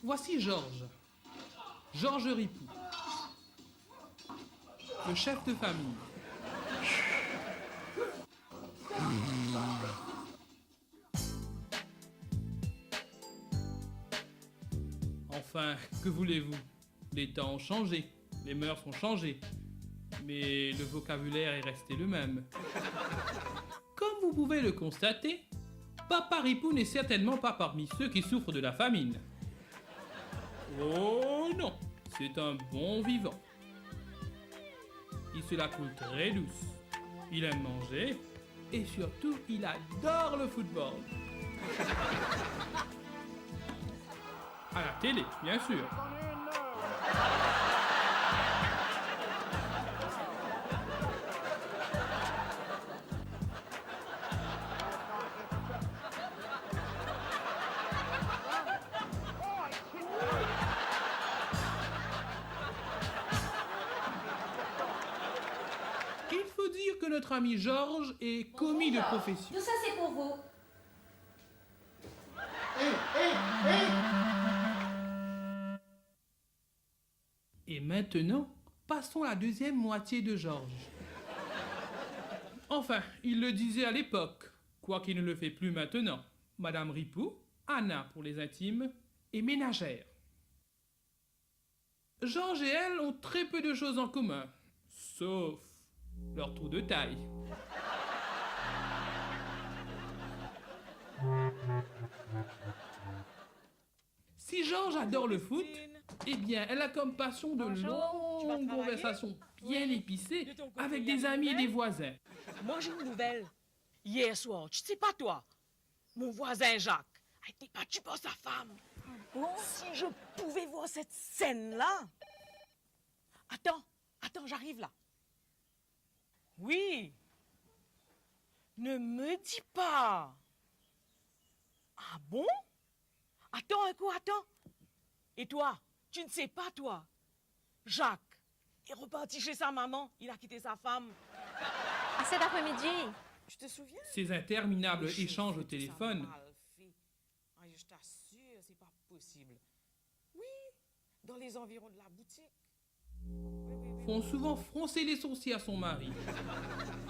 Voici Georges. Georges Ripoux. Le chef de famille. Enfin, que voulez-vous? Les temps ont changé, les mœurs ont changé, mais le vocabulaire est resté le même. Comme vous pouvez le constater, Papa Ripoux n'est certainement pas parmi ceux qui souffrent de la famine. Oh non, c'est un bon vivant. Il se la coule très douce. Il aime manger et surtout, il adore le football. À la télé, bien sûr. Il faut dire que notre ami Georges est commis de profession. Tout ça, c'est pour vous. Et maintenant, passons à la deuxième moitié de Georges. Enfin, il le disait à l'époque, quoiqu'il ne le fait plus maintenant. Madame Ripoux, Anna pour les intimes, et ménagère. Georges et elle ont très peu de choses en commun, sauf leur trou de taille. Si Georges adore le foot, eh bien, elle a comme passion de longues conversations bien épicées avec des amis et des voisins. Moi, j'ai une nouvelle. Hier soir, tu sais pas toi, mon voisin Jacques a été battu par sa femme. Bon, si je pouvais voir cette scène-là. Attends, j'arrive là. Oui. Ne me dis pas. Ah bon? Attends un coup, attends. Et toi, tu ne sais pas, toi? Jacques est reparti chez sa maman. Il a quitté sa femme. À cet après-midi. Tu te souviens? Ces interminables échanges au téléphone Je t'assure, c'est pas possible. Oui, dans les environs de la boutique. Oui. font souvent froncer les sourcils à son mari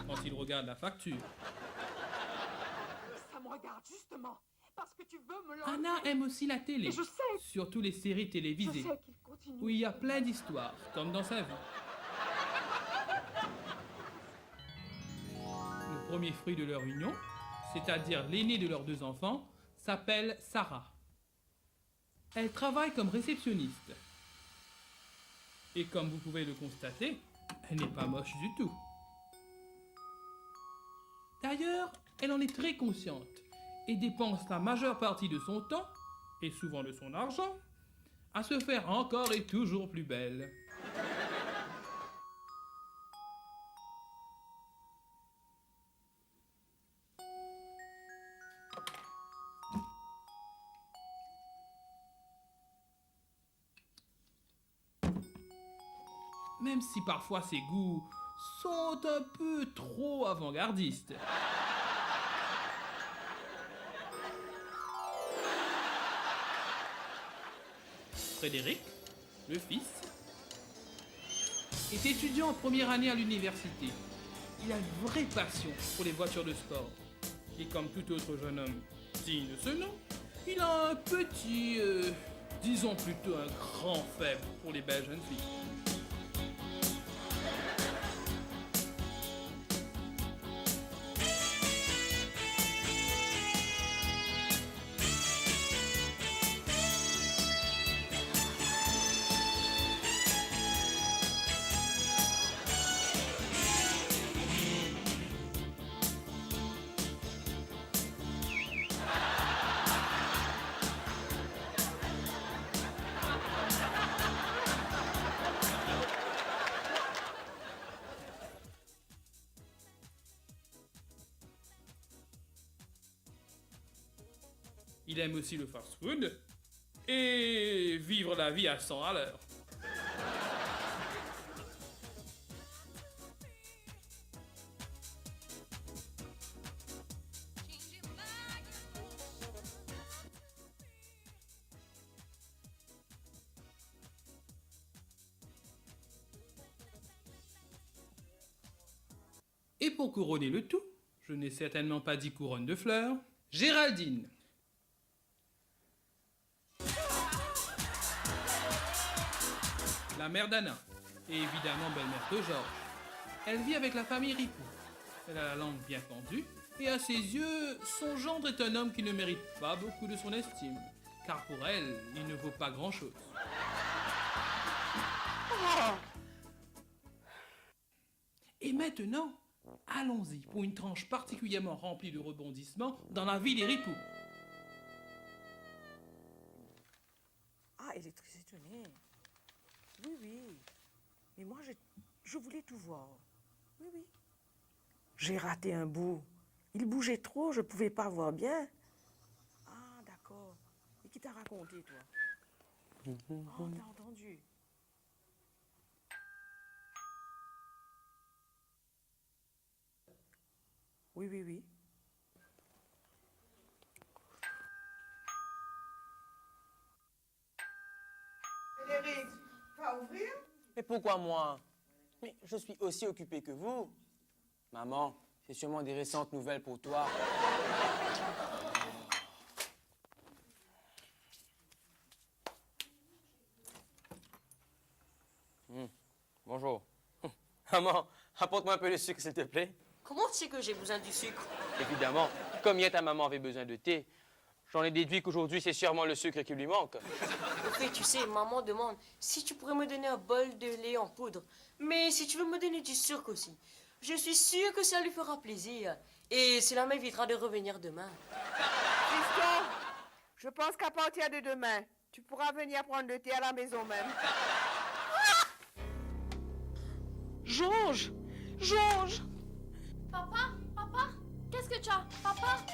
quand il regarde la facture. Ça me regarde justement parce que tu veux me l'enlever. Anna aime aussi la télé, Et je sais. surtout les séries Je télévisées, sais qu'il continue. où il y a plein d'histoires, comme dans sa vie. Le premier fruit de leur union, c'est-à-dire l'aîné de leurs deux enfants, s'appelle Sarah. Elle travaille comme réceptionniste. Et comme vous pouvez le constater, elle n'est pas moche du tout. D'ailleurs, elle en est très consciente et dépense la majeure partie de son temps, et souvent de son argent, à se faire encore et toujours plus belle. Même si parfois ses goûts sont un peu trop avant-gardistes. Frédéric, le fils, est étudiant en première année à l'université. Il a une vraie passion pour les voitures de sport. Et comme tout autre jeune homme digne de ce nom, il a un petit, disons plutôt un grand faible pour les belles jeunes filles. Il aime aussi le fast-food et vivre la vie à 100 à l'heure. Et pour couronner le tout, je n'ai certainement pas dit couronne de fleurs, Géraldine. La mère d'Anna, et évidemment belle-mère de Georges. Elle vit avec la famille Ripou. Elle a la langue bien pendue, et à ses yeux, son gendre est un homme qui ne mérite pas beaucoup de son estime, car pour elle, il ne vaut pas grand-chose. Et maintenant, allons-y pour une tranche particulièrement remplie de rebondissements dans la vie des Ripoux. Ah, elle est très étonnée. Oui, oui. Mais moi, je voulais tout voir. Oui, oui. J'ai raté un bout. Il bougeait trop, je ne pouvais pas voir bien. Ah, d'accord. Et qui t'a raconté, toi? Oh, t'as entendu. Oui, oui, oui. Frédéric, vas ouvrir? Mais pourquoi moi? Mais je suis aussi occupé que vous. Maman, c'est sûrement des récentes nouvelles pour toi. Bonjour. Maman, apporte-moi un peu de sucre, s'il te plaît. Comment tu sais que j'ai besoin du sucre? Évidemment, comme hier ta maman avait besoin de thé, j'en ai déduit qu'aujourd'hui c'est sûrement le sucre qui lui manque. Au fait, tu sais, maman demande si tu pourrais me donner un bol de lait en poudre. Mais si tu veux me donner du sucre aussi, je suis sûre que ça lui fera plaisir. Et cela m'évitera de revenir demain. Tristan, je pense qu'à partir de demain, tu pourras venir prendre le thé à la maison même. Georges! Georges! Papa, qu'est-ce que tu as? Papa,